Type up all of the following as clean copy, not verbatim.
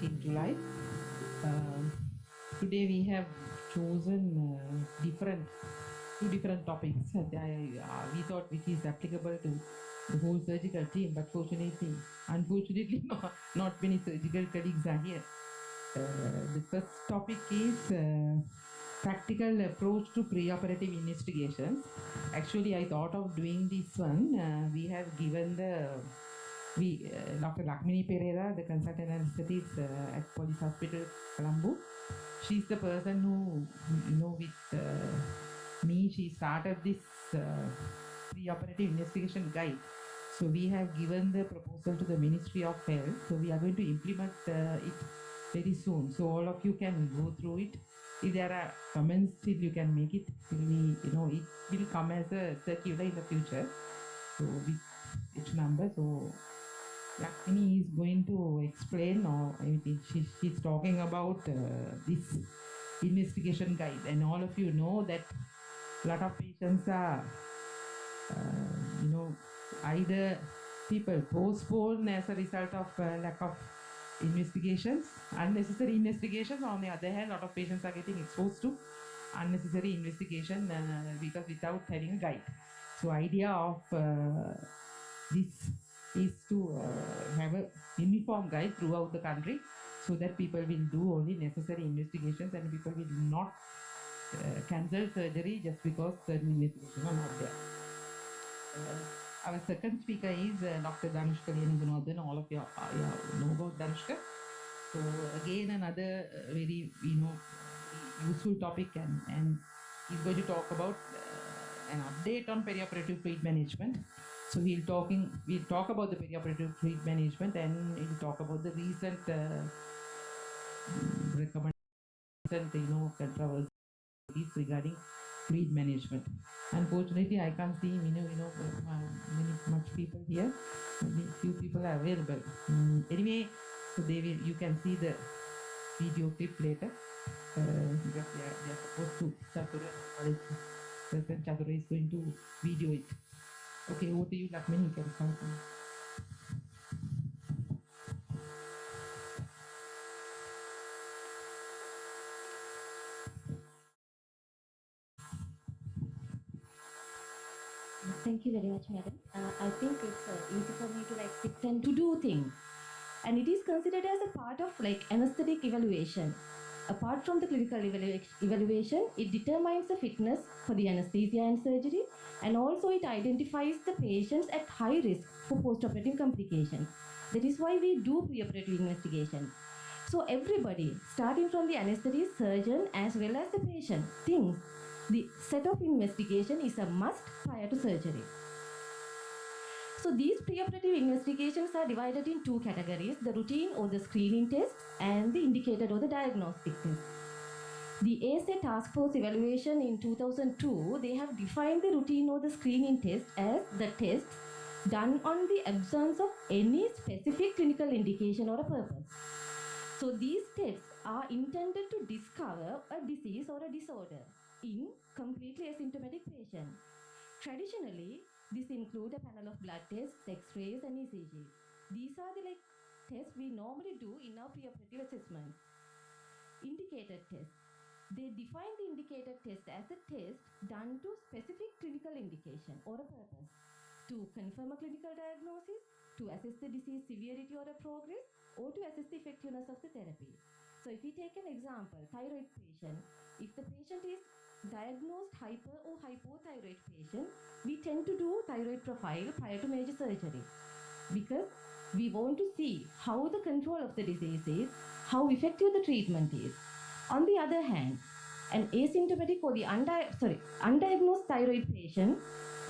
In July. Today we have chosen two different topics. We thought which is applicable to the whole surgical team, but unfortunately, not many surgical colleagues are here. The first topic is practical approach to preoperative investigations. Actually, I thought of doing this one. We have given Dr. Lakmini Perera, the consultant anaesthetist at Police Hospital, Colombo. She's the person who, with me, she started this pre-operative investigation guide. So we have given the proposal to the Ministry of Health. So we are going to implement it very soon. So all of you can go through it. If there are comments, still you can make it. It will come as a circular in the future. So with each number. So Lakmini is going to explain, or she's talking about this investigation guide, and all of you know that a lot of patients are, either people postpone as a result of lack of investigations, unnecessary investigations. On the other hand, a lot of patients are getting exposed to unnecessary investigation because without having a guide. So idea of this is to have a uniform guide throughout the country so that people will do only necessary investigations and people will not cancel surgery just because certain investigations are not there. Our second speaker is Dr. Dhanushka Liyanagunawardana. All of you know about Dhanushka. So again, another very useful topic, and he's going to talk about an update on perioperative fluid management. So we'll talk about the perioperative fluid management, and we'll talk about the recent recommendations, controversies regarding fluid management. Unfortunately, I can't see much people here. Only few people are available. Anyway, so you can see the video clip later. Because they are supposed to. Chatura is going to video it. Okay, over to you, Lakmini. You can start. Thank you very much, madam. I think it's easy for me to sit and to do things. And it is considered as a part of anesthetic evaluation. Apart from the clinical evaluation, it determines the fitness for the anesthesia and surgery, and also it identifies the patients at high risk for postoperative complications. That is why we do preoperative investigation. So everybody, starting from the anesthetist, surgeon, as well as the patient, thinks the set of investigation is a must prior to surgery. So these preoperative investigations are divided in two categories: the routine or the screening test and the indicated or the diagnostic test. The ASA Task Force evaluation in 2002, they have defined the routine or the screening test as the test done on the absence of any specific clinical indication or a purpose. So these tests are intended to discover a disease or a disorder in completely asymptomatic patients. Traditionally, this includes a panel of blood tests, X-rays, and ECG. These are the tests we normally do in our preoperative assessment. Indicated test. They define the indicated test as a test done to specific clinical indication or a purpose, to confirm a clinical diagnosis, to assess the disease severity or a progress, or to assess the effectiveness of the therapy. So if we take an example, thyroid patient, if the patient is diagnosed hyper or hypothyroid patient, we tend to do thyroid profile prior to major surgery because we want to see how the control of the disease is, how effective the treatment is. On the other hand, an asymptomatic or the undiagnosed thyroid patient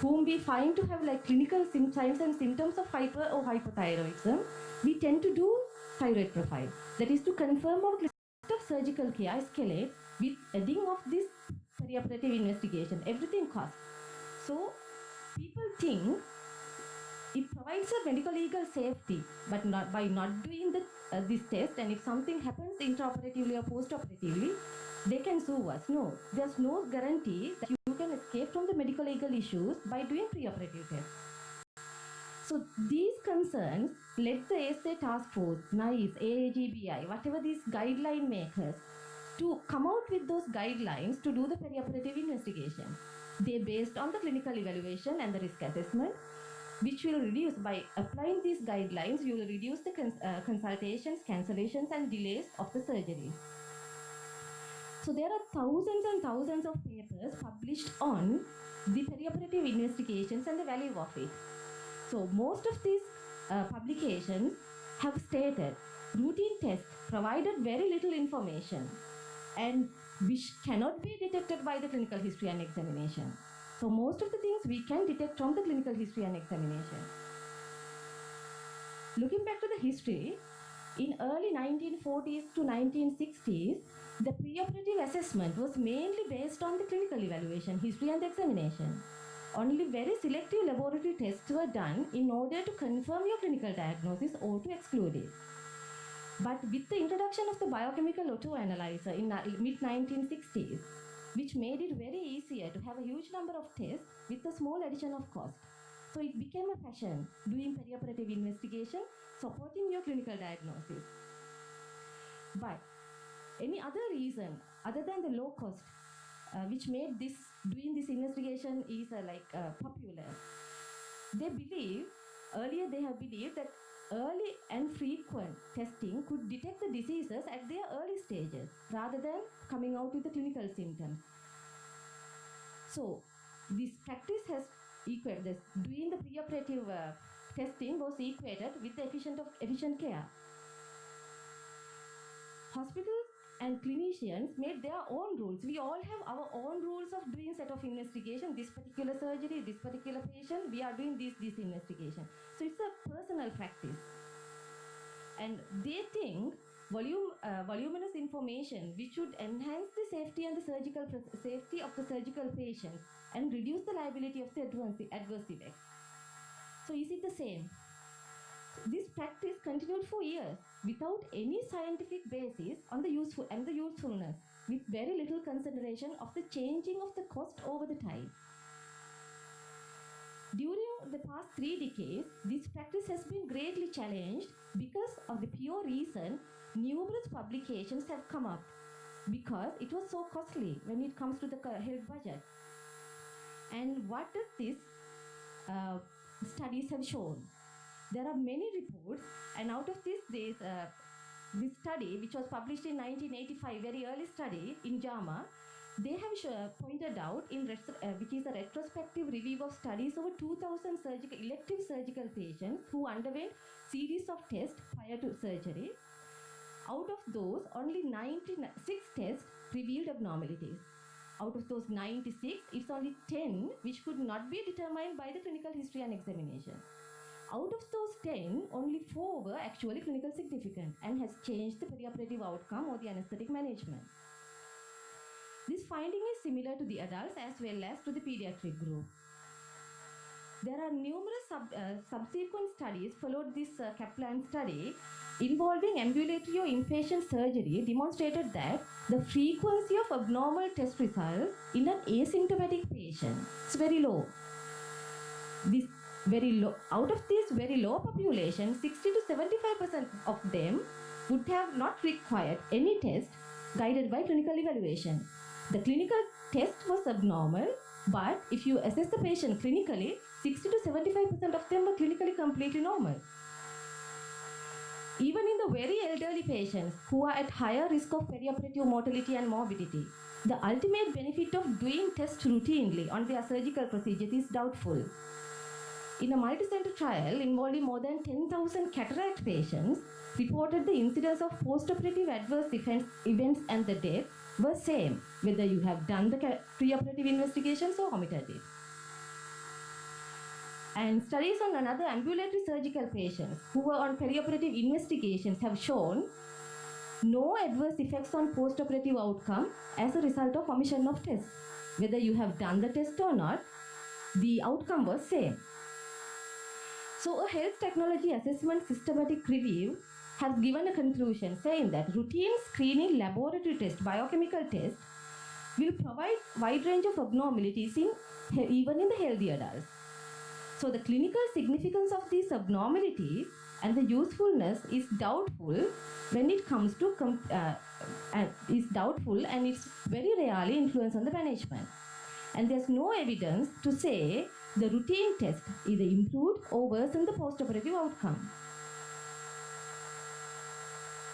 whom we find to have like clinical signs and symptoms of hyper or hypothyroidism, we tend to do thyroid profile. That is to confirm our list of surgical care escalate with adding of this perioperative investigation. Everything costs. So people think it provides a medical legal safety, but not by not doing this test, and if something happens intraoperatively or postoperatively, they can sue us. No, there's no guarantee that you can escape from the medical legal issues by doing preoperative tests. So these concerns led the ASA task force, NICE, AAGBI, whatever these guideline makers, to come out with those guidelines to do the perioperative investigation. They based on the clinical evaluation and the risk assessment, which will reduce, by applying these guidelines, you will reduce the consultations, cancellations and delays of the surgery. So there are thousands and thousands of papers published on the perioperative investigations and the value of it. So most of these publications have stated routine tests provided very little information and which cannot be detected by the clinical history and examination. So most of the things we can detect from the clinical history and examination. Looking back to the history, in early 1940s to 1960s, the preoperative assessment was mainly based on the clinical evaluation, history and examination. Only very selective laboratory tests were done in order to confirm your clinical diagnosis or to exclude it. But with the introduction of the biochemical autoanalyzer in mid-1960s, which made it very easier to have a huge number of tests with a small addition of cost. So it became a passion, doing perioperative investigation, supporting your clinical diagnosis. But any other reason other than the low cost, which made doing this investigation is popular? Earlier they have believed that early and frequent testing could detect the diseases at their early stages rather than coming out with the clinical symptoms. So this practice has equated this. Doing the preoperative testing was equated with the efficient care. Hospitals and clinicians made their own rules. We all have our own rules of doing set of investigation. This particular surgery, this particular patient, we are doing this investigation. So it's a personal practice. And they think voluminous information which should enhance the safety and the safety of the surgical patients and reduce the liability of the adverse effects. So is it the same? This practice continued for years without any scientific basis on the usefulness, with very little consideration of the changing of the cost over the time. During the past 3 decades, this practice has been greatly challenged because of the pure reason numerous publications have come up, because it was so costly when it comes to the health budget. And what does these studies have shown? There are many reports, and out of this study, which was published in 1985, very early study in JAMA, they have pointed out, which is a retrospective review of studies over 2,000 elective surgical patients who underwent series of tests prior to surgery. Out of those, only 96 tests revealed abnormalities. Out of those 96, it's only 10 which could not be determined by the clinical history and examination. Out of those 10, only 4 were actually clinical significant and has changed the perioperative outcome or the anesthetic management. This finding is similar to the adults as well as to the pediatric group. There are numerous subsequent studies followed this Kaplan study involving ambulatory or inpatient surgery demonstrated that the frequency of abnormal test results in an asymptomatic patient is very low. Out of this very low population, 60 to 75% of them would have not required any test guided by clinical evaluation. The clinical test was abnormal, but if you assess the patient clinically, 60 to 75% of them were clinically completely normal. Even in the very elderly patients who are at higher risk of perioperative mortality and morbidity, the ultimate benefit of doing tests routinely on their surgical procedures is doubtful. In a multicenter trial involving more than 10,000 cataract patients, reported the incidence of postoperative adverse events and the death were same, whether you have done the preoperative investigations or omitted it. And studies on another ambulatory surgical patients who were on perioperative investigations have shown no adverse effects on postoperative outcome as a result of omission of tests. Whether you have done the test or not, the outcome was same. So a health technology assessment systematic review has given a conclusion saying that routine screening laboratory test, biochemical test, will provide wide range of abnormalities even in the healthy adults. So the clinical significance of these abnormalities and the usefulness is doubtful when it comes to and it's very rarely influence on the management. And there's no evidence to say the routine test either improved or worsened the postoperative outcome.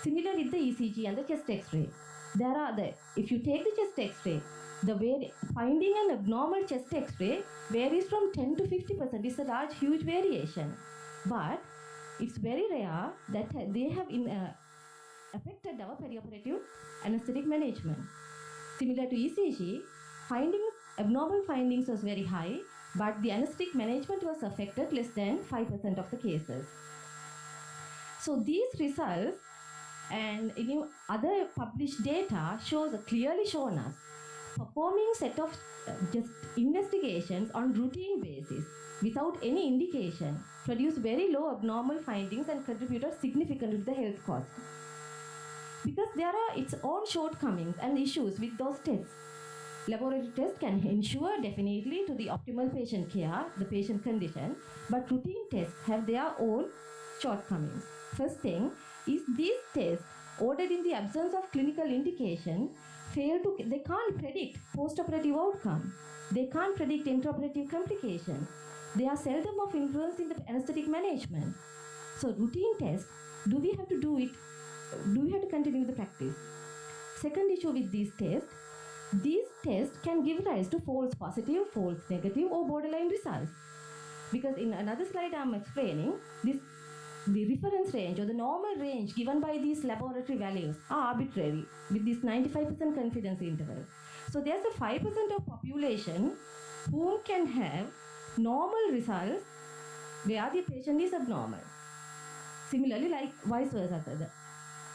Similar with the ECG and the chest X-ray. If you take the chest X-ray, finding an abnormal chest X-ray varies from 10 to 50%. It's a huge variation. But it's very rare that they have affected our perioperative anesthetic management. Similar to ECG, abnormal findings was very high, but the anesthetic management was affected less than 5% of the cases. So these results and other published data clearly shown us performing set of just investigations on routine basis without any indication produced very low abnormal findings and contributed significantly to the health cost. Because there are its own shortcomings and issues with those tests. Laboratory tests can ensure definitely to the optimal patient care, the patient condition, but routine tests have their own shortcomings. First thing is these tests ordered in the absence of clinical indication they can't predict postoperative outcome. They can't predict intraoperative complications. They are seldom of influence in the anesthetic management. So routine tests, do we have to do it? Do we have to continue the practice? Second issue with these tests can give rise to false positive, false negative or borderline results. Because in another slide I'm explaining, the reference range or the normal range given by these laboratory values are arbitrary with this 95% confidence interval. So there's a 5% of population who can have normal results where the patient is abnormal. Similarly, like vice versa, the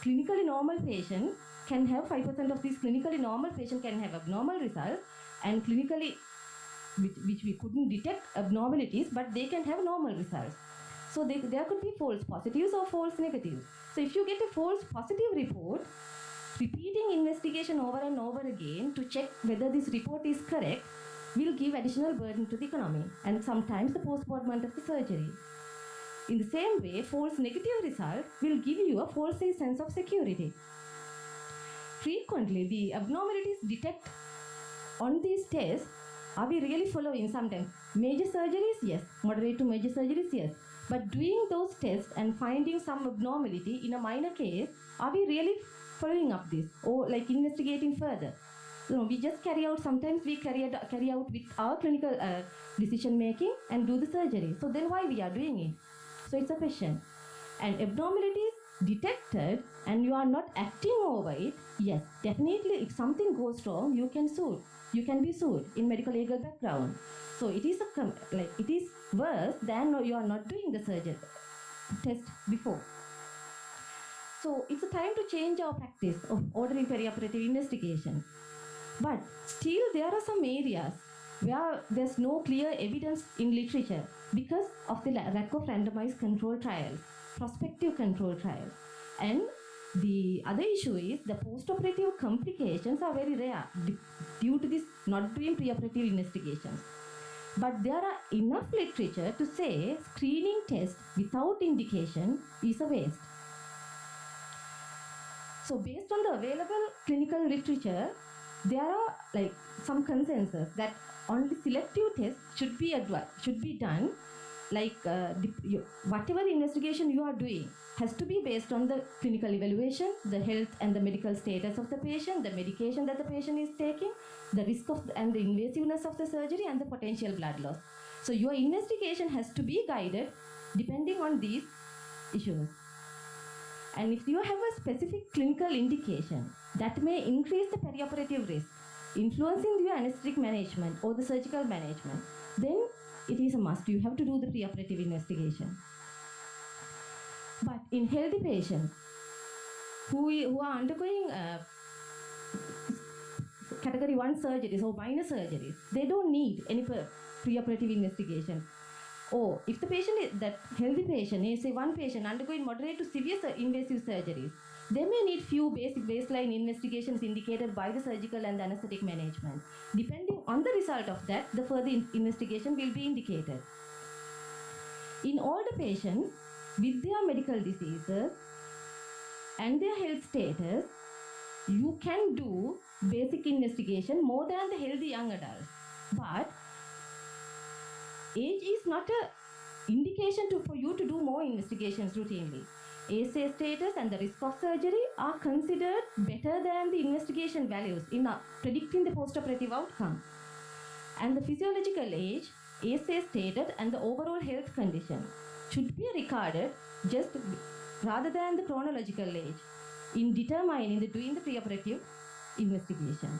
clinically normal patient can have 5% of these clinically normal patient can have abnormal results, and clinically which we couldn't detect abnormalities, but they can have normal results. So there could be false positives or false negatives. So if you get a false positive report, repeating investigation over and over again to check whether this report is correct will give additional burden to the economy and sometimes the postponement of the surgery. In the same way, false negative result will give you a false sense of security. Frequently, the abnormalities detected on these tests, are we really following sometimes? Major surgeries, yes. Moderate to major surgeries, yes. But doing those tests and finding some abnormality in a minor case, are we really following up this or like investigating further? So we just sometimes we carry out with our clinical decision making and do the surgery. So then why we are doing it? So it's a question. And abnormalities detected and you are not acting over it, yes, definitely if something goes wrong, you can be sued in medical legal background. So it is it is worse than you are not doing the surgery test before. So it's a time to change our practice of ordering perioperative investigation. But still there are some areas where there's no clear evidence in literature because of the lack of randomized control trials, prospective control trials. And the other issue is the postoperative complications are very rare due to this not doing preoperative investigations. But there are enough literature to say screening tests without indication is a waste. So based on the available clinical literature, there are some consensus that only selective tests should be done. Whatever investigation you are doing has to be based on the clinical evaluation, the health and the medical status of the patient, the medication that the patient is taking, the risk and the invasiveness of the surgery, and the potential blood loss. So your investigation has to be guided depending on these issues. And if you have a specific clinical indication that may increase the perioperative risk, influencing your anesthetic management or the surgical management, then it is a must. You have to do the preoperative investigation. But in healthy patients who are undergoing category 1 surgeries or minor surgeries, they don't need any preoperative investigation. Or if the patient is that healthy patient is, say, one patient undergoing moderate to severe invasive surgeries, they may need few basic baseline investigations indicated by the surgical and the anesthetic management. Depending on the result of that, the further investigation will be indicated. In older patients with their medical diseases and their health status, you can do basic investigation more than the healthy young adults. But age is not an indication for you to do more investigations routinely. ASA status and the risk of surgery are considered better than the investigation values in predicting the postoperative outcome. And the physiological age, ASA status, and the overall health condition should be regarded just rather than the chronological age in determining doing the preoperative investigation.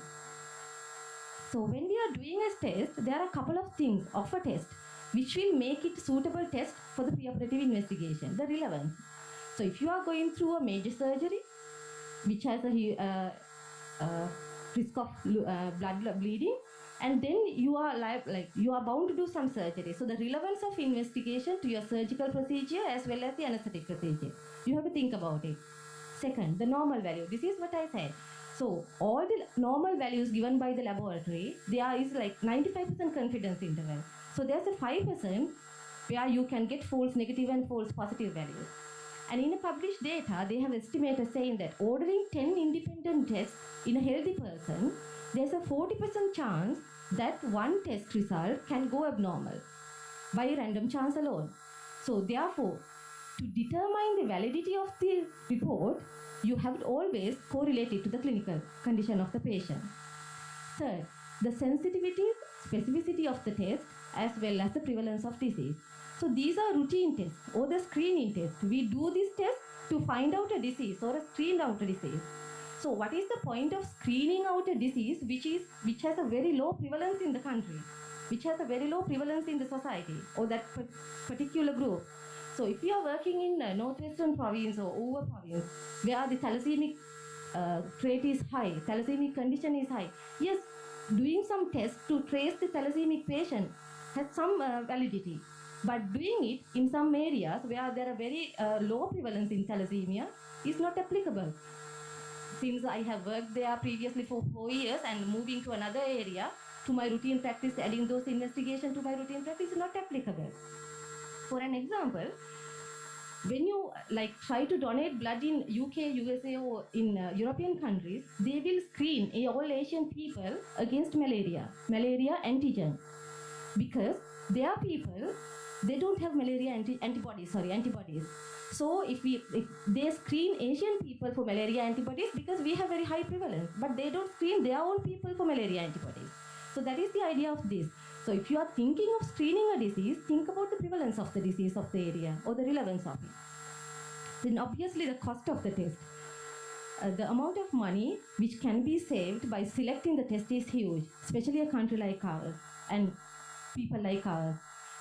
So when we are doing a test, there are a couple of things of a test which will make it suitable test for the preoperative investigation, the relevance. So if you are going through a major surgery, which has a risk of blood bleeding, and then you are you are bound to do some surgery. So the relevance of investigation to your surgical procedure as well as the anesthetic procedure, you have to think about it. Second, the normal value. This is what I said. So all the normal values given by the laboratory, there is like 95% confidence interval. So there's a 5% where you can get false negative and false positive values. And in a published data, they have estimated saying that ordering 10 independent tests in a healthy person, there's a 40% chance that one test result can go abnormal by random chance alone. So therefore, to determine the validity of the report, you have to always correlate it to the clinical condition of the patient. Third, the sensitivity, specificity of the test as well as the prevalence of disease. So these are routine tests or the screening tests. We do this test to find out a disease or screen out a disease. So what is the point of screening out a disease which has a very low prevalence in the country, which has a very low prevalence in the society or that particular group? So if you are working in Northwestern province or Uva province, where the thalassaemic trait is high, thalassaemic condition is high, yes, doing some tests to trace the thalassaemic patient has some validity. But doing it in some areas where there are very low prevalence in thalassemia is not applicable. Since I have worked there previously for 4 years and moving to another area, to my routine practice, adding those investigations to my routine practice is not applicable. For an example, when you try to donate blood in UK, USA or in European countries, they will screen all Asian people against malaria antigen, because their people, they don't have malaria antibodies. So if they screen Asian people for malaria antibodies, because we have very high prevalence, but they don't screen their own people for malaria antibodies. So that is the idea of this. So if you are thinking of screening a disease, think about the prevalence of the disease of the area or the relevance of it. Then obviously the cost of the test. The amount of money which can be saved by selecting the test is huge, especially a country like ours and people like ours.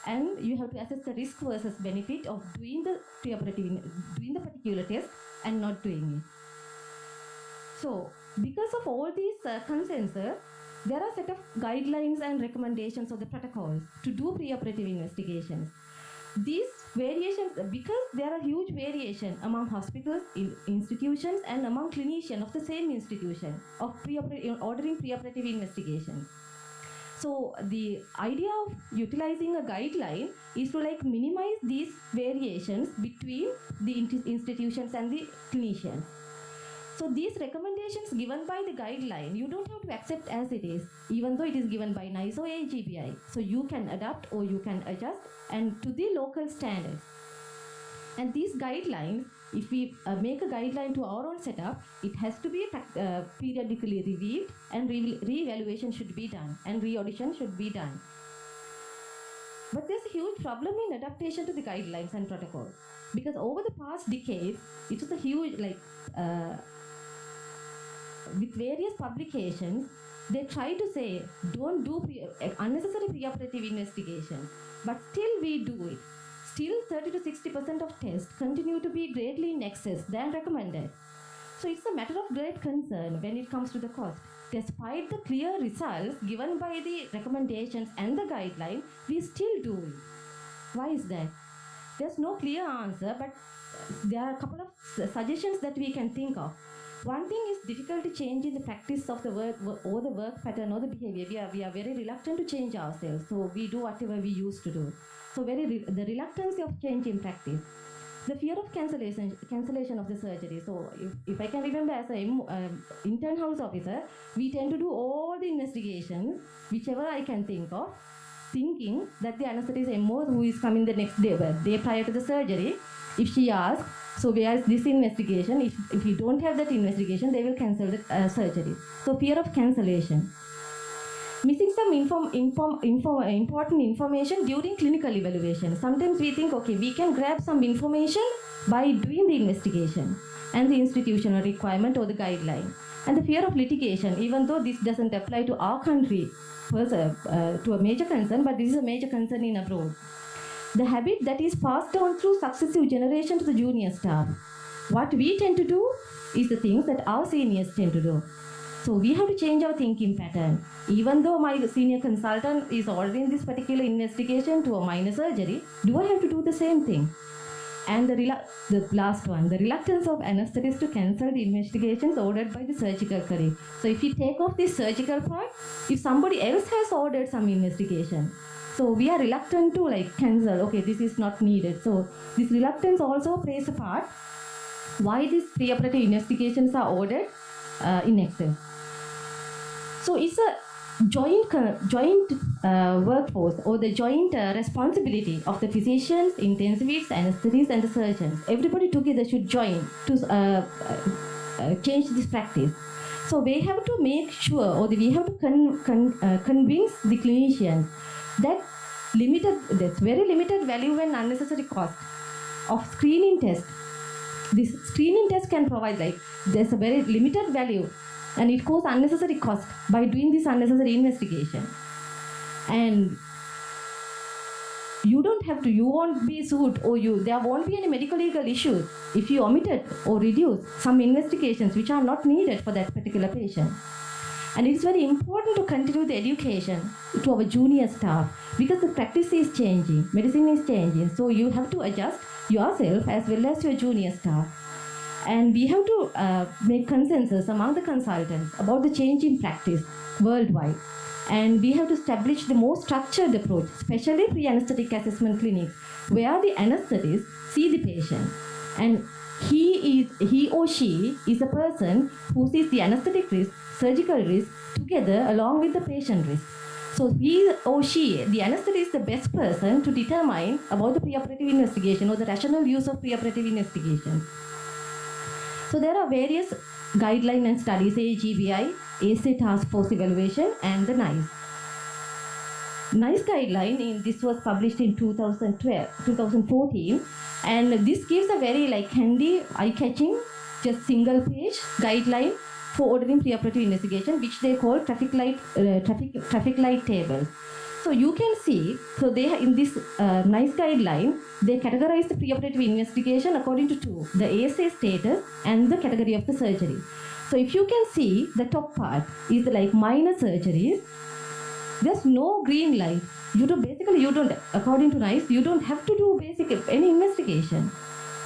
And you have to assess the risk versus benefit of doing the particular test and not doing it. So because of all these circumstances, there are a set of guidelines and recommendations of the protocols to do preoperative investigations. These variations, because there are huge variation among hospitals, institutions, and among clinicians of the same institution of ordering preoperative investigations. So the idea of utilizing a guideline is to minimize these variations between the institutions and the clinicians. So these recommendations given by the guideline, you don't have to accept as it is, even though it is given by NICE or AGBI. So you can adapt or you can adjust and to the local standards. And these guidelines, if we make a guideline to our own setup, it has to be periodically reviewed, and re-evaluation should be done and re-audition should be done. But there's a huge problem in adaptation to the guidelines and protocols, because over the past decades, it was a huge, with various publications, they try to say, don't do unnecessary preoperative investigation, but still we do it. Still 30 to 60% of tests continue to be greatly in excess than recommended. So it's a matter of great concern when it comes to the cost. Despite the clear results given by the recommendations and the guideline, we still do it. Why is that? There's no clear answer, but there are a couple of suggestions that we can think of. One thing is difficulty changing the practice of the work or the work pattern or the behavior. We are very reluctant to change ourselves, so we do whatever we used to do. So the reluctance of change in practice. The fear of cancellation of the surgery. So if I can remember, as an intern house officer, we tend to do all the investigations, whichever I can think of, thinking that the anesthetist MO who is coming the next day prior to the surgery, if she asks, so where is this investigation? If you don't have that investigation, they will cancel the surgery. So fear of cancellation. Missing some important information during clinical evaluation. Sometimes we think, okay, we can grab some information by doing the investigation and the institutional requirement or the guideline. And the fear of litigation, even though this doesn't apply to our country to a major concern, but this is a major concern in abroad. The habit that is passed down through successive generations to the junior staff. What we tend to do is the things that our seniors tend to do. So we have to change our thinking pattern. Even though my senior consultant is ordering this particular investigation to a minor surgery, do I have to do the same thing? And the last one, the reluctance of anesthetists to cancel the investigations ordered by the surgical colleague. So if you take off this surgical part, if somebody else has ordered some investigation, so we are reluctant to cancel, okay, this is not needed. So this reluctance also plays a part why these preoperative investigations are ordered in excess. So it's a joint workforce or the joint responsibility of the physicians, intensivists, anesthetists, and the surgeons. Everybody together should join to change this practice. So they have to make sure, or we have to convince the clinicians that there's very limited value and unnecessary cost of screening test. This screening test can provide there's a very limited value, and it causes unnecessary cost by doing this unnecessary investigation. And you won't be sued, or there won't be any medical legal issues if you omitted or reduce some investigations which are not needed for that particular patient. And it is very important to continue the education to our junior staff, because the practice is changing, medicine is changing, so you have to adjust yourself as well as your junior staff. And we have to make consensus among the consultants about the change in practice worldwide. And we have to establish the more structured approach, especially pre-anesthetic assessment clinics, where the anesthetist see the patient. And he or she is a person who sees the anesthetic risk, surgical risk together along with the patient risk. So he or she, the anesthetist, is the best person to determine about the preoperative investigation or the rational use of preoperative investigation. So there are various guidelines and studies, AGBI, ASA Task Force Evaluation, and the NICE. NICE guideline, this was published in 2014, and this gives a very handy, eye-catching, just single page guideline for ordering preoperative investigation, which they call traffic light tables. So you can see, so they in this NICE guideline, they categorize the preoperative investigation according to two: the ASA status and the category of the surgery. So if you can see, the top part is minor surgeries. There's no green light. According to NICE, you don't have to do any investigation.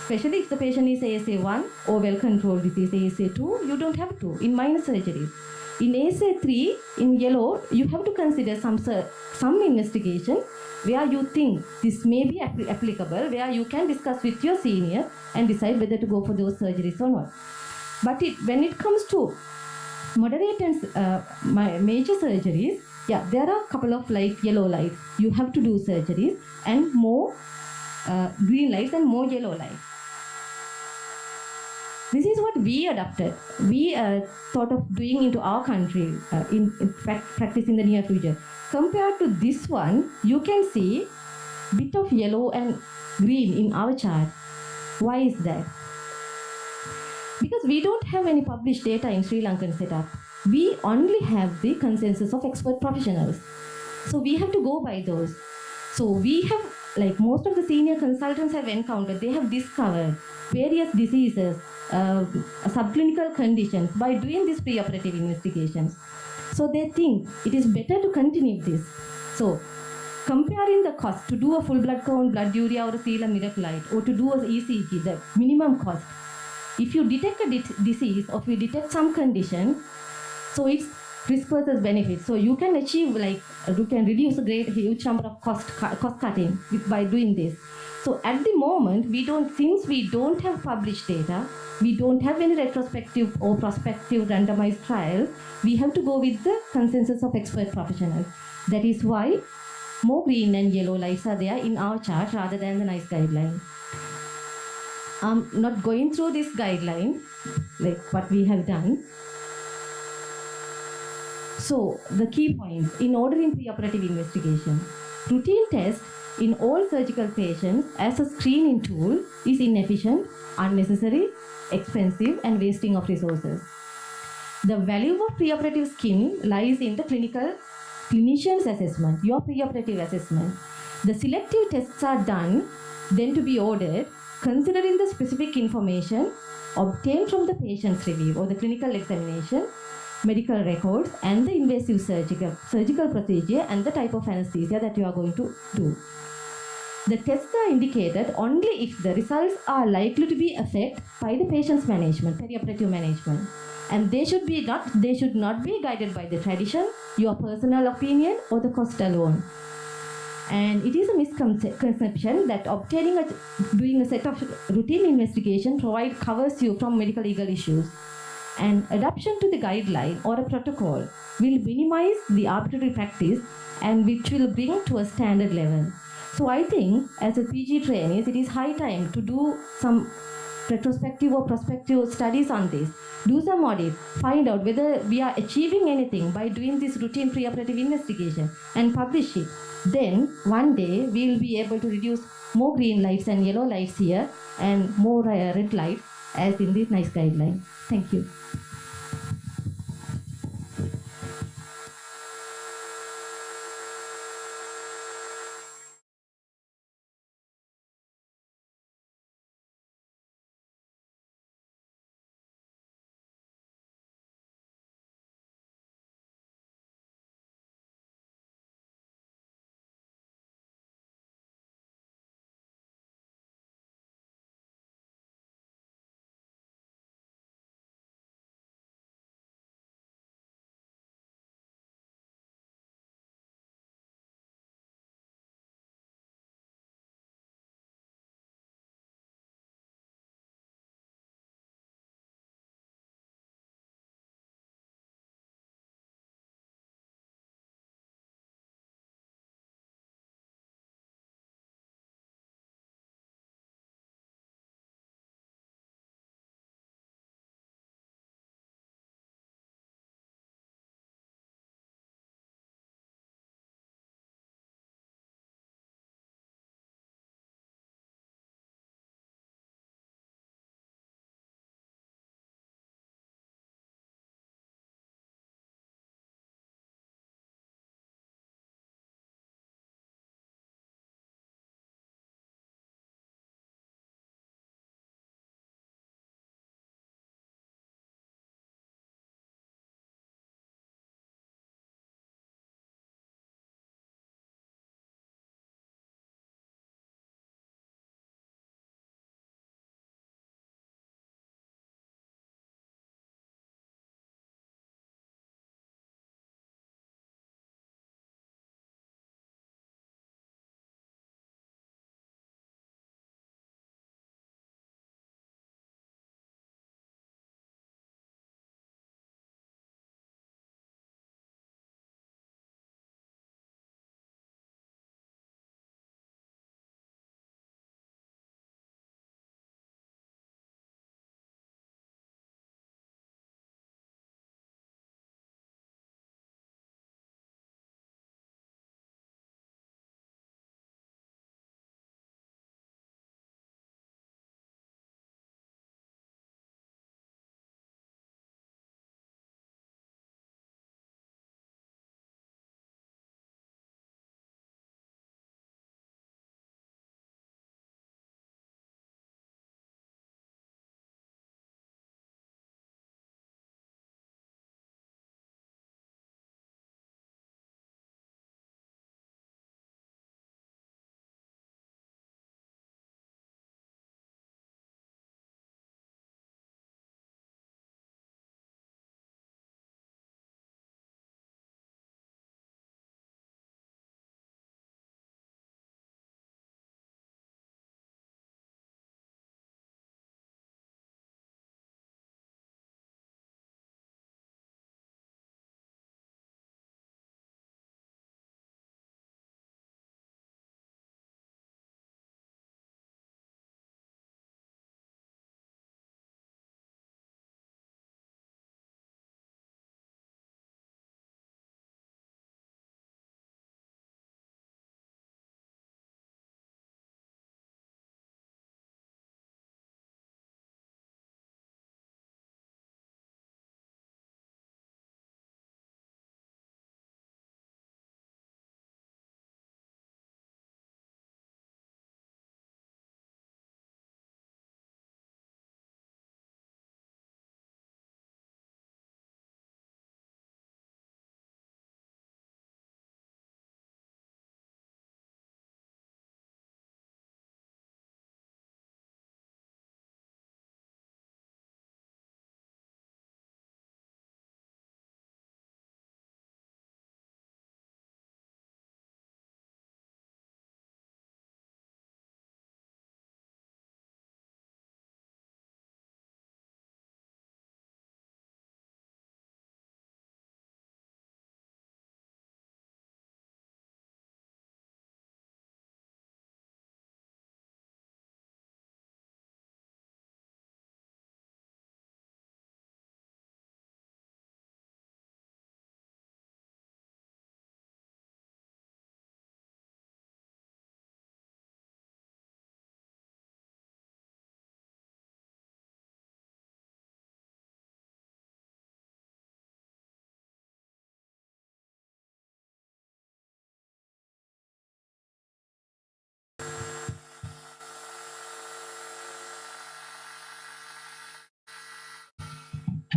Especially if the patient is ASA1 or well-controlled disease ASA2, you don't have to in minor surgeries. In ASA3, in yellow, you have to consider some investigation where you think this may be applicable, where you can discuss with your senior and decide whether to go for those surgeries or not. But when it comes to moderate and major surgeries, there are a couple of yellow lights. You have to do surgeries, and more green lights and more yellow lights. This is what we adopted. We thought of doing into our country in practice in the near future. Compared to this one, you can see bit of yellow and green in our chart. Why is that? Because we don't have any published data in Sri Lankan setup. We only have the consensus of expert professionals. So we have to go by those. So we have, like most of the senior consultants have encountered, they have discovered various diseases, subclinical conditions by doing these preoperative investigations. So they think it is better to continue this. So comparing the cost to do a full blood count, blood urea or a serum miraculite, or to do an ECG, the minimum cost, if you detect a disease or if you detect some condition, so it's risk versus benefit. So you can achieve, like, you can reduce a huge number of cost cutting by doing this. So at the moment, since we don't have published data, we don't have any retrospective or prospective randomized trials, we have to go with the consensus of expert professionals. That is why more green and yellow lights are there in our chart rather than the NICE guideline. I'm not going through this guideline, like what we have done. So, the key points in ordering preoperative investigation. Routine test in all surgical patients as a screening tool is inefficient, unnecessary, expensive, and wasting of resources. The value of preoperative skin lies in the clinician's assessment, your preoperative assessment. The selective tests are done, then to be ordered, considering the specific information obtained from the patient's review or the clinical examination, medical records, and the invasive surgical procedure and the type of anesthesia that you are going to do. The tests are indicated only if the results are likely to be affected by the patient's management, perioperative management. And they should not be guided by the tradition, your personal opinion, or the cost alone. And it is a misconception that doing a set of routine investigation covers you from medical legal issues. And adoption to the guideline or a protocol will minimize the arbitrary practice and which will bring to a standard level. So I think as a PG trainees, it is high time to do some retrospective or prospective studies on this. Do some audit, find out whether we are achieving anything by doing this routine preoperative investigation and publish it. Then one day we will be able to reduce more green lights and yellow lights here and more red lights as in this NICE guideline. Thank you.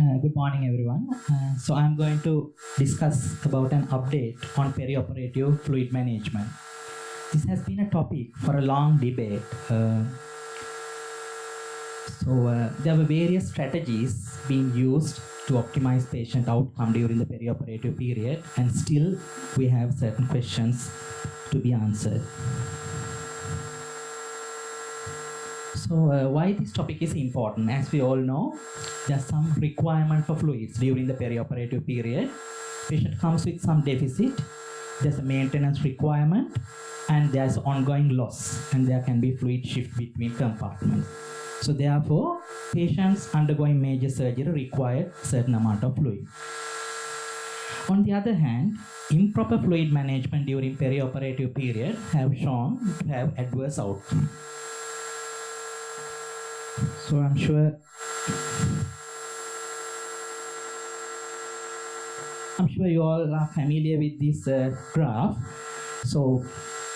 Good morning, everyone. So I'm going to discuss about an update on perioperative fluid management. This has been a topic for a long debate. There were various strategies being used to optimize patient outcome during the perioperative period, and still we have certain questions to be answered. So why this topic is important? As we all know, there's some requirement for fluids during the perioperative period. Patient comes with some deficit, there's a maintenance requirement, and there's ongoing loss, and there can be fluid shift between compartments. So therefore, patients undergoing major surgery require certain amount of fluid. On the other hand, improper fluid management during perioperative period have shown to have adverse outcome. So I'm sure you all are familiar with this graph. So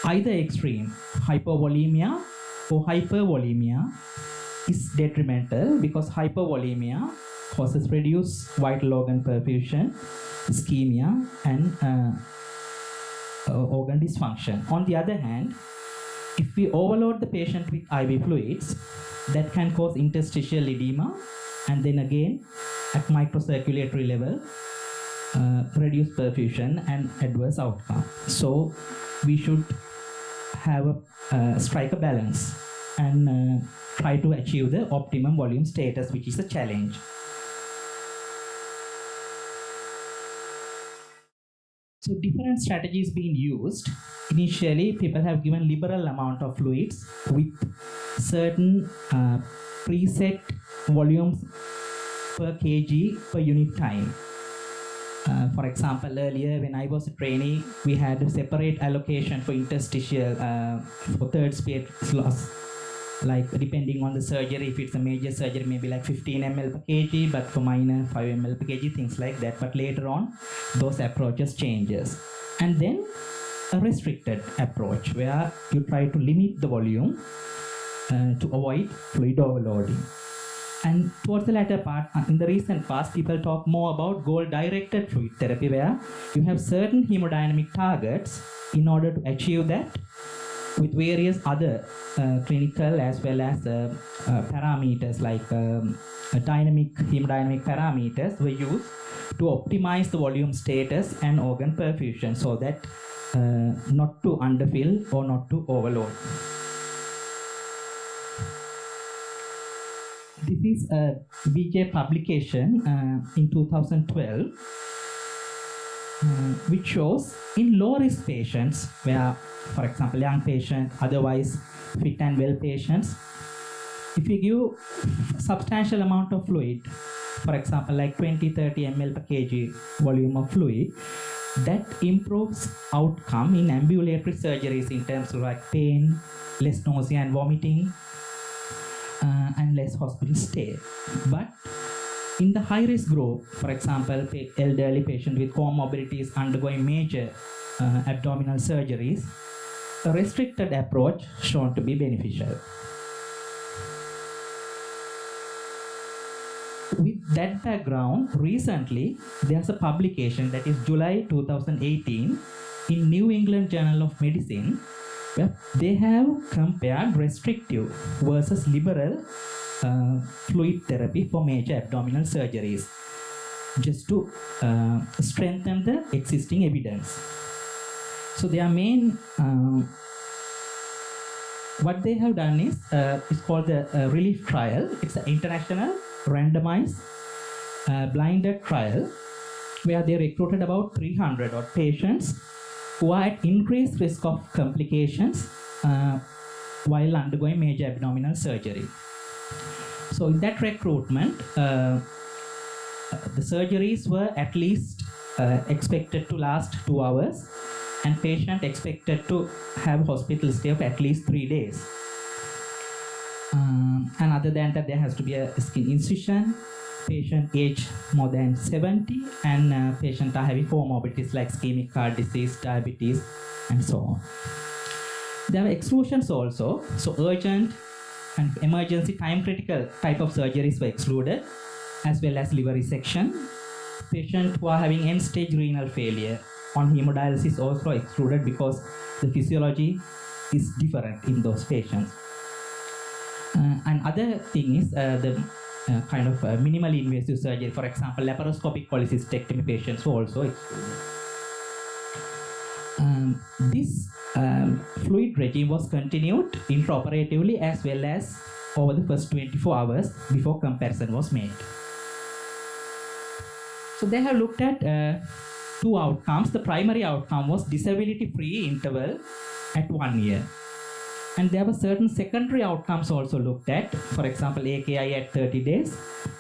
either extreme, hypovolemia or hypervolemia, is detrimental because hypervolemia causes reduced vital organ perfusion, ischemia, and organ dysfunction. On the other hand, if we overload the patient with IV fluids, that can cause interstitial edema, and then again at microcirculatory level, reduce perfusion and adverse outcome. So we should have strike a balance and try to achieve the optimum volume status, which is a challenge. So different strategies being used. Initially, people have given liberal amount of fluids with certain preset volumes per kg per unit time. For example, earlier when I was a trainee, we had a separate allocation for interstitial for third space loss. Like depending on the surgery, if it's a major surgery, maybe like 15 ml per kg, but for minor 5 ml per kg, things like that. But later on, those approaches changes. And then a restricted approach where you try to limit the volume to avoid fluid overloading. And towards the latter part, in the recent past, people talk more about goal-directed fluid therapy, where you have certain hemodynamic targets in order to achieve that, with various other clinical as well as parameters like hemodynamic parameters were used to optimize the volume status and organ perfusion so that not to underfill or not to overload. This is a BJ publication in 2012, which shows in low-risk patients where, for example, young patients, otherwise fit and well patients, if you give substantial amount of fluid, for example, like 20-30 ml per kg volume of fluid, that improves outcome in ambulatory surgeries in terms of like pain, less nausea and vomiting, and less hospital stay. But in the high-risk group, for example, elderly patients with comorbidities undergoing major abdominal surgeries, a restricted approach shown to be beneficial. With that background, recently there's a publication that is July 2018 in New England Journal of Medicine, where they have compared restrictive versus liberal fluid therapy for major abdominal surgeries, just to strengthen the existing evidence. So their main, what they have done is, it's called the RELIEF trial. It's an international randomized blinded trial where they recruited about 300 odd patients who are at increased risk of complications while undergoing major abdominal surgery. So in that recruitment, the surgeries were at least expected to last 2 hours, and patient expected to have hospital stay of at least 3 days. And other than that, there has to be a skin incision, patient age more than 70, and patients are having comorbidities like ischemic heart disease, diabetes, and so on. There were exclusions also, so urgent and emergency time critical type of surgeries were excluded. as well as liver resection. Patients who are having end-stage renal failure on hemodialysis also excluded because the physiology is different in those patients. And other thing is the kind of minimally invasive surgery, for example, laparoscopic cholecystectomy patients were also excluded. This fluid regime was continued intraoperatively as well as over the first 24 hours before comparison was made. So they have looked at two outcomes. The primary outcome was disability-free interval at 1 year. And there were certain secondary outcomes also looked at. For example, AKI at 30 days,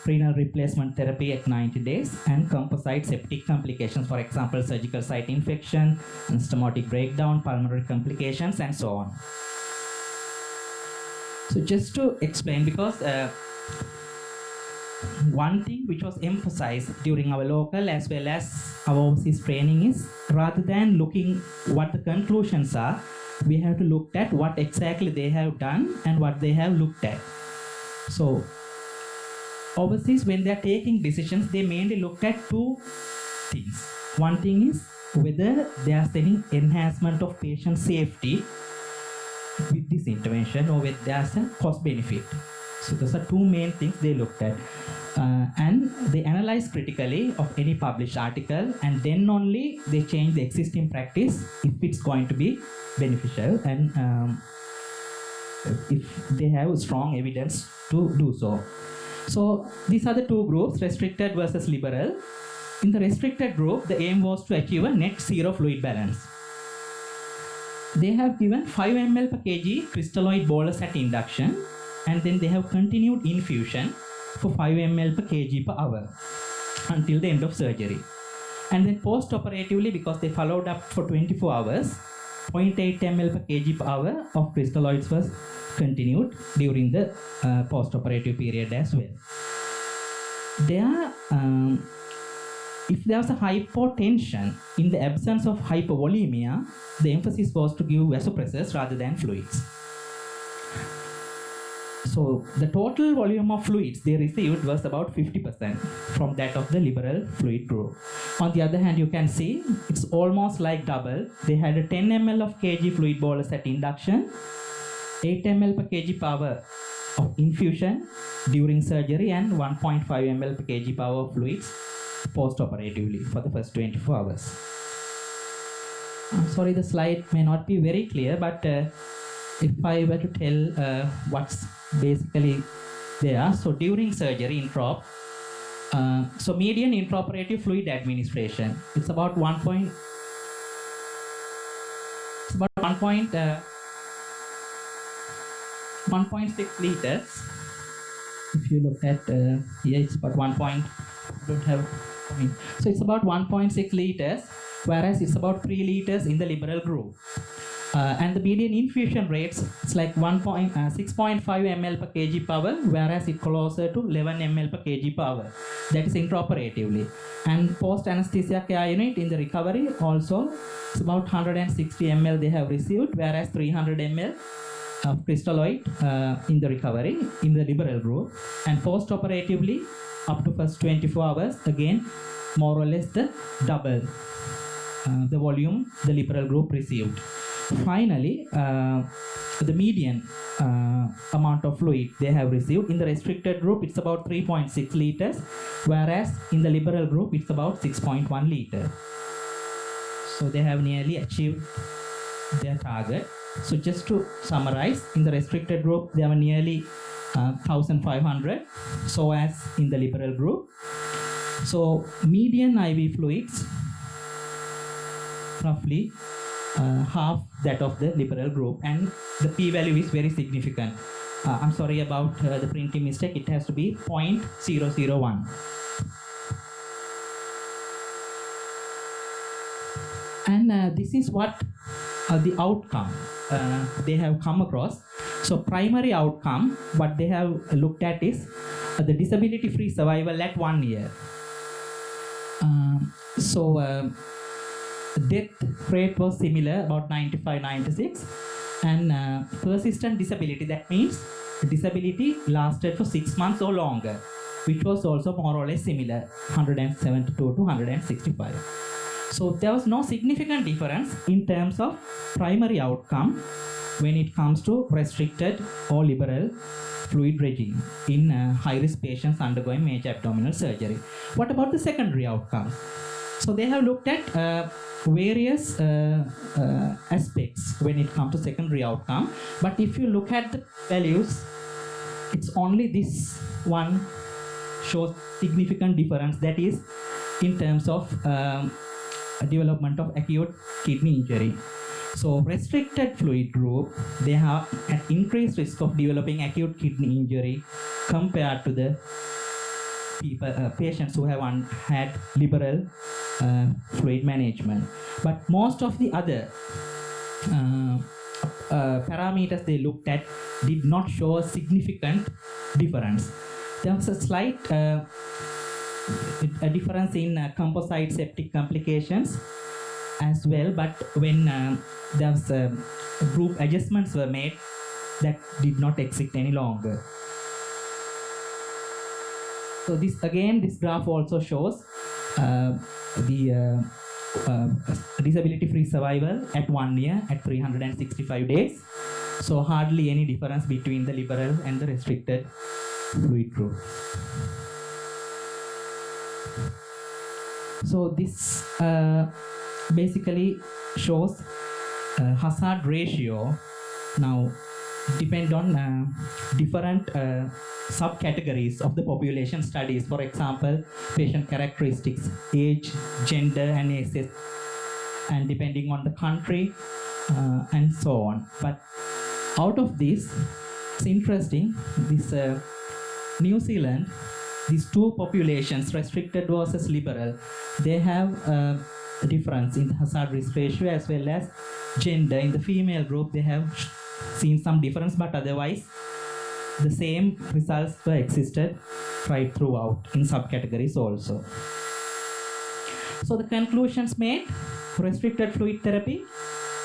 renal replacement therapy at 90 days, and composite septic complications, for example, surgical site infection, anastomotic breakdown, pulmonary complications, and so on. So just to explain, because one thing which was emphasized during our local as well as our overseas training is, rather than looking what the conclusions are, we have to look at what exactly they have done and what they have looked at. So overseas, when they are taking decisions, they mainly look at two things. One thing is whether they are setting enhancement of patient safety with this intervention or whether there's a cost benefit. So those are two main things they looked at. And they analyze critically of any published article, and then only they change the existing practice if it's going to be beneficial and if they have strong evidence to do so. So these are the two groups, restricted versus liberal. In the restricted group, the aim was to achieve a net zero fluid balance. They have given 5 ml per kg crystalloid bolus at induction, and then they have continued infusion for 5 ml per kg per hour until the end of surgery. And then post-operatively, because they followed up for 24 hours, 0.8 ml per kg per hour of crystalloids was continued during the post-operative period as well. If there was a hypotension in the absence of hypovolemia, the emphasis was to give vasopressors rather than fluids. So the total volume of fluids they received was about 50% from that of the liberal fluid group. On the other hand, you can see it's almost like double. They had a 10 ml of kg fluid bolus at induction, 8 ml per kg per hour of infusion during surgery, and 1.5 ml per kg per hour of fluids post-operatively for the first 24 hours. I'm sorry, the slide may not be very clear, but if I were to tell what's basically there, so during surgery intraop, so median intraoperative fluid administration, it's about 1.6 liters. If you look at here, it's about so it's about 1.6 liters, whereas it's about 3 liters in the liberal group. And the median infusion rates, it's like 6.5 ml per kg per hour, whereas it's closer to 11 ml per kg per hour. That is intraoperatively. And post-anesthesia care unit in the recovery also, it's about 160 ml they have received, whereas 300 ml of crystalloid in the recovery in the liberal group. And post-operatively, up to first 24 hours, again, more or less the double the volume the liberal group received. Finally, the median amount of fluid they have received in the restricted group, it's about 3.6 liters, whereas in the liberal group, it's about 6.1 liters. So they have nearly achieved their target. So just to summarize, in the restricted group, they were nearly 1,500, so as in the liberal group. So median IV fluids, roughly half that of the liberal group, and the p-value is very significant. I'm sorry about the printing mistake, it has to be 0.001. And this is what the outcome they have come across. So primary outcome, what they have looked at is the disability-free survival at 1 year. Death rate was similar, about 95-96, and persistent disability, that means disability lasted for 6 months or longer. which was also more or less similar, 172 to 165. So there was no significant difference in terms of primary outcome when it comes to restricted or liberal fluid regime in high-risk patients undergoing major abdominal surgery. What about the secondary outcomes? So they have looked at various aspects when it comes to secondary outcome, but if you look at the values, it's only this one shows significant difference, that is in terms of development of acute kidney injury. So restricted fluid group, they have an increased risk of developing acute kidney injury compared to the patients who have had liberal fluid management. But most of the other parameters they looked at did not show a significant difference. There was a slight a difference in composite septic complications as well, but when there was group adjustments were made, that did not exist any longer. So this graph also shows the disability-free survival at 1 year at 365 days. So hardly any difference between the liberal and the restricted fluid group. So this basically shows hazard ratio. Now depend on different subcategories of the population studies. For example, patient characteristics, age, gender, and age, and depending on the country and so on. But out of this, it's interesting, this New Zealand, these two populations, restricted versus liberal, they have a difference in the hazard risk ratio as well as gender. In the female group, they have seen some difference, but otherwise the same results were existed right throughout in subcategories also. So the conclusions made: restricted fluid therapy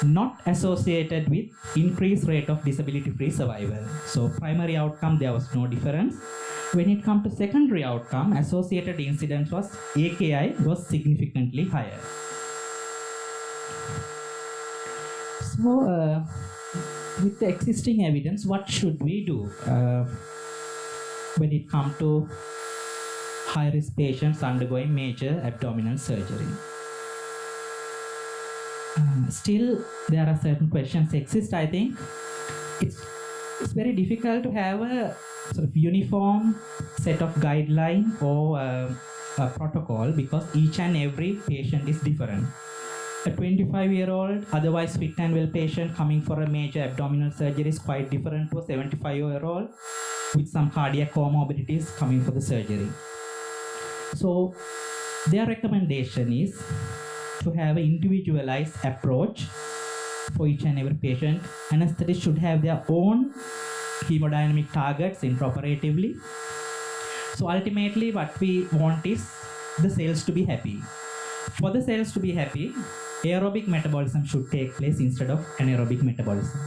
not associated with increased rate of disability-free survival. So primary outcome, there was no difference. When it comes to secondary outcome, associated incidence was AKI was significantly higher. So with the existing evidence, what should we do when it comes to high-risk patients undergoing major abdominal surgery? Still, there are certain questions exist. I think it's very difficult to have a sort of uniform set of guideline or a protocol, because each and every patient is different. A 25-year-old, otherwise fit and well patient coming for a major abdominal surgery is quite different to a 75-year-old with some cardiac comorbidities coming for the surgery. So their recommendation is to have an individualized approach for each and every patient. Anesthetists should have their own hemodynamic targets intraoperatively. So ultimately what we want is the cells to be happy. For the cells to be happy, aerobic metabolism should take place instead of anaerobic metabolism.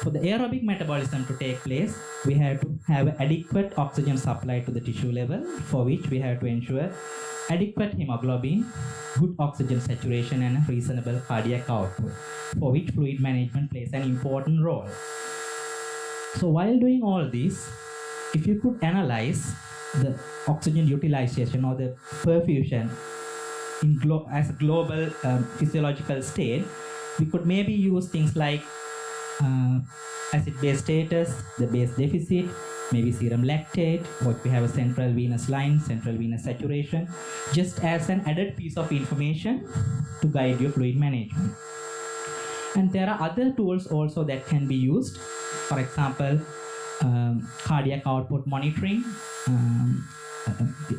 For the aerobic metabolism to take place, we have to have adequate oxygen supply to the tissue level, for which we have to ensure adequate hemoglobin, good oxygen saturation, and a reasonable cardiac output, for which fluid management plays an important role. So while doing all this, if you could analyze the oxygen utilization or the perfusion as a global physiological state, we could maybe use things like acid-base status, the base deficit, maybe serum lactate, or if we have a central venous line, central venous saturation, just as an added piece of information to guide your fluid management. And there are other tools also that can be used. For example, cardiac output monitoring,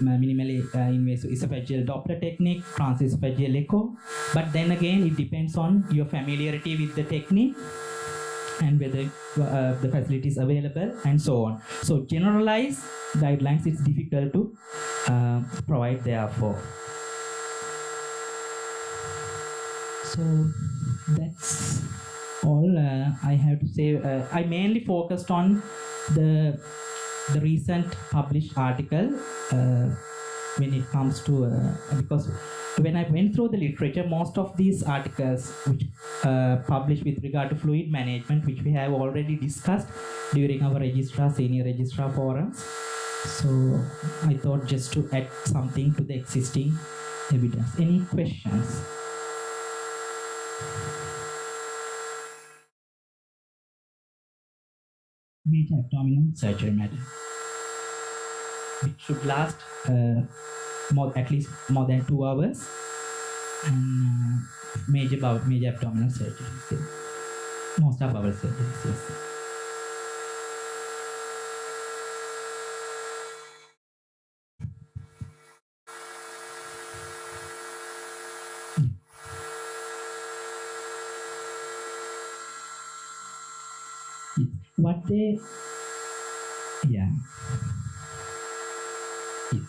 minimally invasive esophageal Doppler technique, transesophageal echo. But then again, it depends on your familiarity with the technique and whether the facility is available and so on. So generalized guidelines, it's difficult to provide therefore. So that's all I have to say. I mainly focused on the the recent published article when it comes to because when I went through the literature, most of these articles which published with regard to fluid management, which we have already discussed during our senior registrar forums. So I thought just to add something to the existing evidence. Any questions? Major abdominal surgery, madam. It should last at least more than 2 hours, and major abdominal surgeries. Yes. Most of our surgeries, yes. What they, yeah, yes.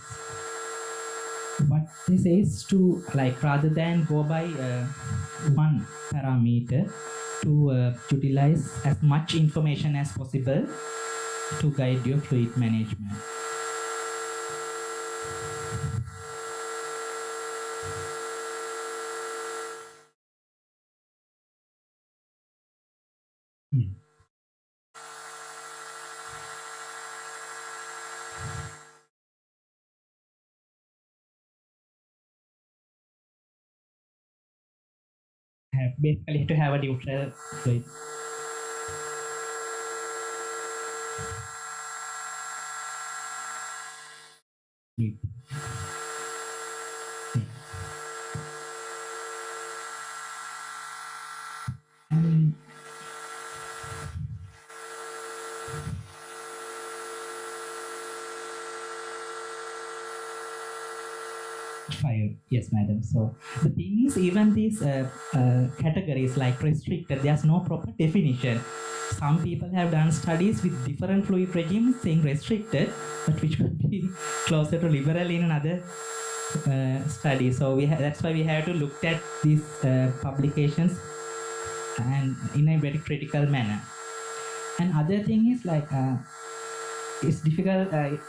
What they say is to, like, rather than go by one parameter, to utilize as much information as possible to guide your fluid management. Yeah. Basically to have a neutral fluid. Yeah. And 5, yes, madam. So the thing is, even these categories like restricted, there's no proper definition. Some people have done studies with different fluid regimes saying restricted, but which would be closer to liberal in another study. So that's why we have to look at these publications and in a very critical manner. And other thing is like it's difficult. I'm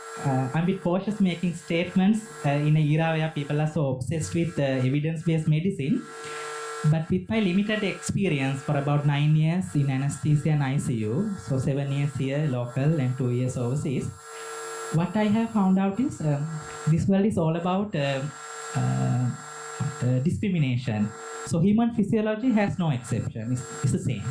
a bit cautious making statements in an era where people are so obsessed with evidence-based medicine. But with my limited experience for about 9 years in anesthesia and ICU, so 7 years here local and 2 years overseas, what I have found out is this world is all about discrimination. So human physiology has no exception. It's the same.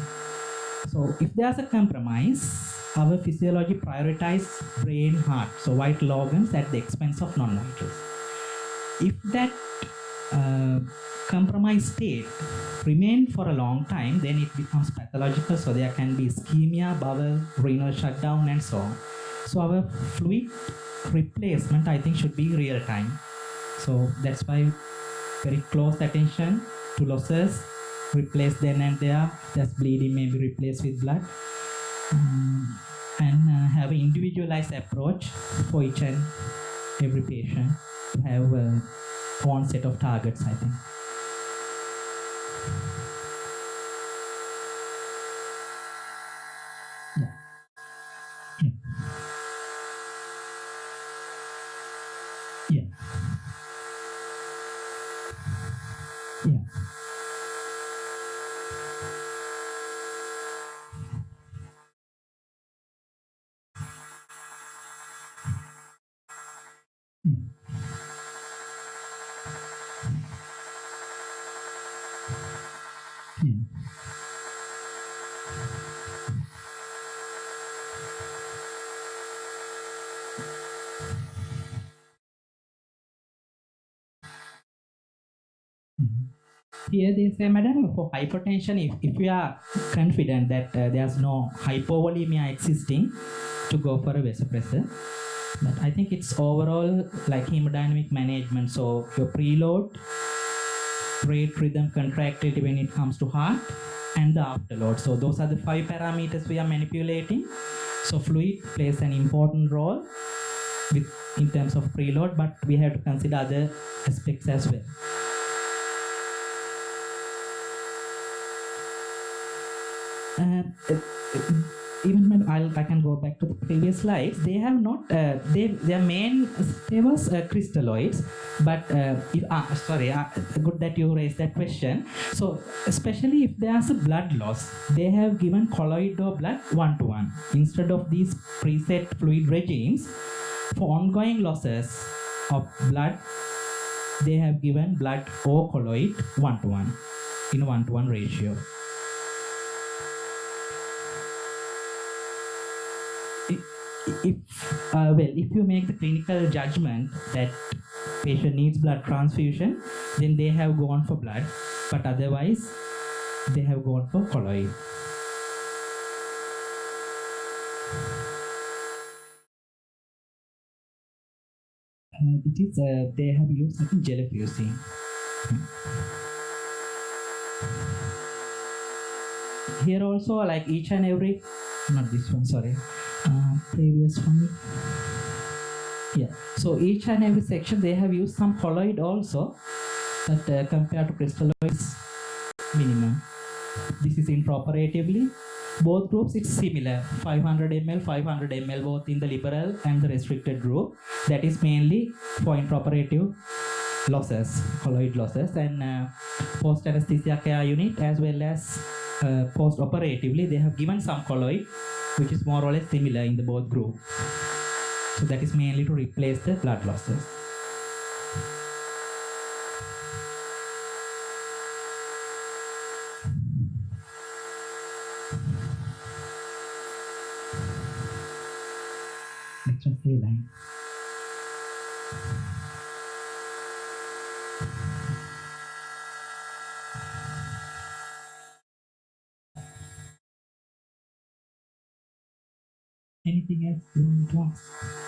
So if there's a compromise, our physiology prioritizes brain, heart, so vital organs at the expense of non-vitals. If that compromised state remains for a long time, then it becomes pathological. So there can be ischemia, bowel, renal shutdown, and so on. So our fluid replacement, I think, should be real time. So that's why very close attention to losses, replace then and there. There's bleeding, maybe replace with blood. And have an individualized approach for each and every patient to have one set of targets, I think. Yeah. Yeah. Yeah. Here they say, madam, for hypertension, if we are confident that there's no hypovolemia existing, to go for a vasopressor. But I think it's overall like hemodynamic management. So your preload, rate, rhythm, contractility when it comes to heart, and the afterload. So those are the 5 parameters we are manipulating. So fluid plays an important role in terms of preload, but we have to consider other aspects as well. Even when I I can go back to the previous slides. They have not, their main, they was crystalloids, but good that you raised that question. So especially if there's a blood loss, they have given colloid or blood 1-to-1 instead of these preset fluid regimes. For ongoing losses of blood, they have given blood or colloid 1-to-1 in a 1-to-1 ratio. If you make the clinical judgment that patient needs blood transfusion, then they have gone for blood, but otherwise they have gone for colloid. It is they have used gelifusine. Here also, like each and every, not this one, sorry, previous one. Yeah, so each and every section they have used some colloid also, but compared to crystalloids, minimum. This is intraoperatively. Both groups, it's similar, 500 ml, 500 ml, both in the liberal and the restricted group. That is mainly for intraoperative losses, colloid losses, and post anesthesia care unit as well as post operatively, they have given some colloid, which is more or less similar in the both group. So that is mainly to replace the blood losses. Let's just say line. Anything else you want to ask?